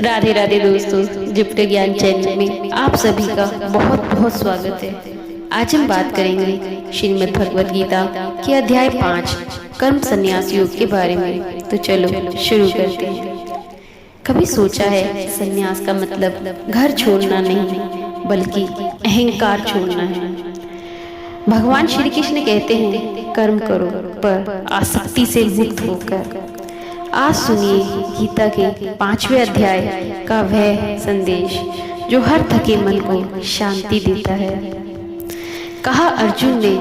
राधे राधे दोस्तों, जुपिटर ज्ञान चैनल में आप सभी का बहुत बहुत स्वागत है। आज हम बात करेंगे श्रीमद् भगवद गीता के अध्याय 5 कर्म संन्यास योग के बारे में। तो चलो शुरू करते हैं। कभी सोचा है संन्यास का मतलब घर छोड़ना नहीं बल्कि अहंकार छोड़ना है। भगवान श्री कृष्ण कहते हैं कर्म करो पर आसक्ति से मुक्त होकर। आज सुनिए गीता के 5वें अध्याय का वह संदेश जो हर थके मन को शांति देता है। कहा अर्जुन ने,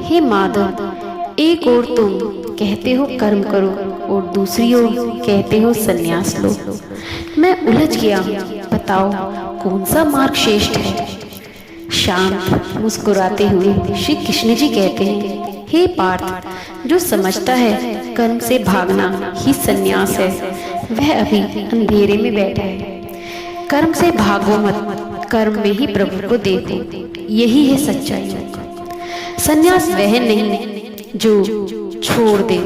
हे माधव, एक ओर तुम कहते हो कर्म करो और दूसरी ओर कहते हो संन्यास लो। मैं उलझ गया, बताओ कौन सा मार्ग श्रेष्ठ है। शांत मुस्कुराते हुए श्री कृष्ण जी कहते हैं, हे पार्थ, जो समझता है कर्म से भागना ही संन्यास है वह अभी अंधेरे में बैठा है। कर्म से भागो मत, कर्म में ही प्रभु को देखो, यही है सच्चा योग। संन्यास वह नहीं जो छोड़ दे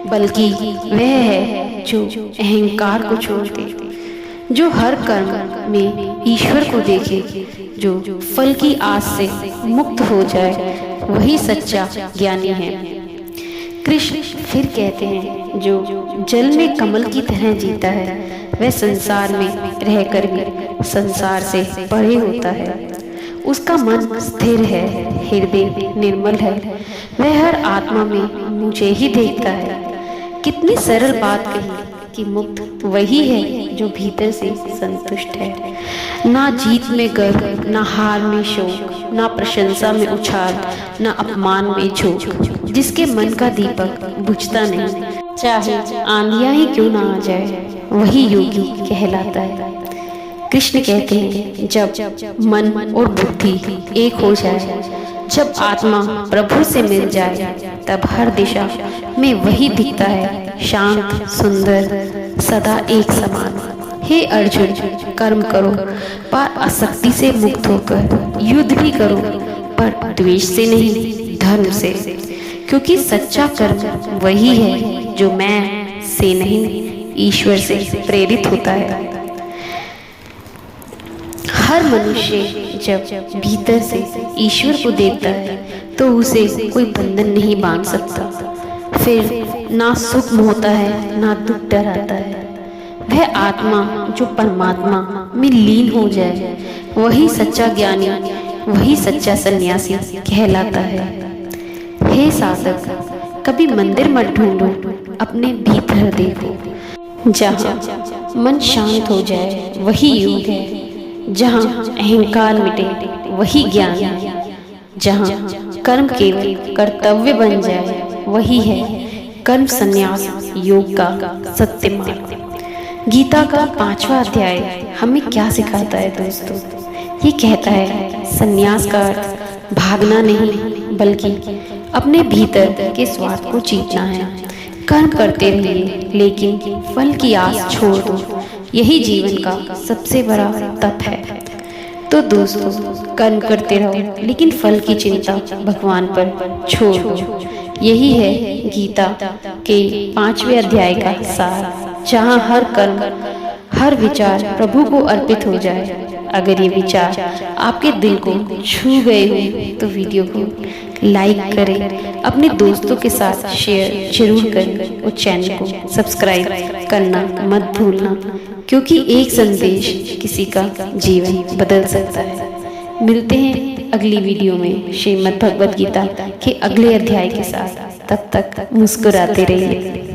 बल्कि वह है जो अहंकार को छोड़ दे, जो हर कर्म में ईश्वर को देखे, जो फल की आस से मुक्त हो जाए, वही सच्चा ज्ञानी है। कृष्ण फिर कहते हैं, जो जल में कमल की तरह जीता है वह संसार में रहकर भी संसार से परे होता है। उसका मन स्थिर है, हृदय निर्मल है, वह हर आत्मा में मुझे ही देखता है। कितनी सरल बात कही कि मुक्त वही है जो भीतर से संतुष्ट है। ना जीत में गर्व, ना हार में शोक, ना प्रशंसा में उछाल, ना अपमान में झोंक, जिसके मन का दीपक बुझता नहीं, चाहे आंधियां ही क्यों ना आ जाए, वही योगी कहलाता है। कृष्ण कहते हैं, जब मन और बुद्धि एक हो जाए, जब आत्मा प्रभु से मिल जाए, तब हर दिशा में वही दिखता है, शांत, सुंदर, सदा एक समान। हे अर्जुन, कर्म करो पर आसक्ति से मुक्त होकर, युद्ध भी करो पर द्वेष से नहीं, धर्म से, क्योंकि सच्चा कर्म वही है जो मैं से नहीं, ईश्वर से प्रेरित होता है। हर मनुष्य जब भीतर से ईश्वर को देखता है तो उसे कोई बंधन नहीं बांध सकता। फिर ना सुख होता है ना दुख डराता है। वह आत्मा जो परमात्मा में लीन हो जाए, वही सच्चा ज्ञानी, वही सच्चा सन्यासी कहलाता है। हे साधक, कभी मंदिर मत ढूंढो, अपने भीतर देखो। जहाँ मन शांत हो जाए वही योग है, जहाँ अहंकार मिटे वही ज्ञान है, जहाँ कर्म केवल कर्तव्य बन जाए वही है कर्म संन्यास योग का सत्य मार्ग। गीता का 5वां अध्याय हमें क्या सिखाता है दोस्तों? ये कहता है संन्यास का अर्थ भागना नहीं बल्कि अपने भीतर के स्वार्थ को जीतना है। कर्म करते रहिए लेकिन फल की आस छोड़ दो, यही जीवन का सबसे बड़ा तप है। तो दोस्तों, कर्म करते रहो लेकिन फल की चिंता भगवान पर छोड़ दो। यही है गीता के 5वें अध्याय का सार, जहाँ हर कर्म, हर विचार प्रभु को अर्पित हो जाए। अगर ये विचार आपके दिल को छू गए हो तो वीडियो को लाइक करें, अपने दोस्तों के साथ शेयर जरूर करें और चैनल को सब्सक्राइब करना मत भूलना, क्योंकि एक संदेश किसी का जीवन बदल सकता है। मिलते हैं अगली वीडियो में श्रीमद् भगवद गीता के अगले अध्याय के साथ। तब तक मुस्कुराते रहिए।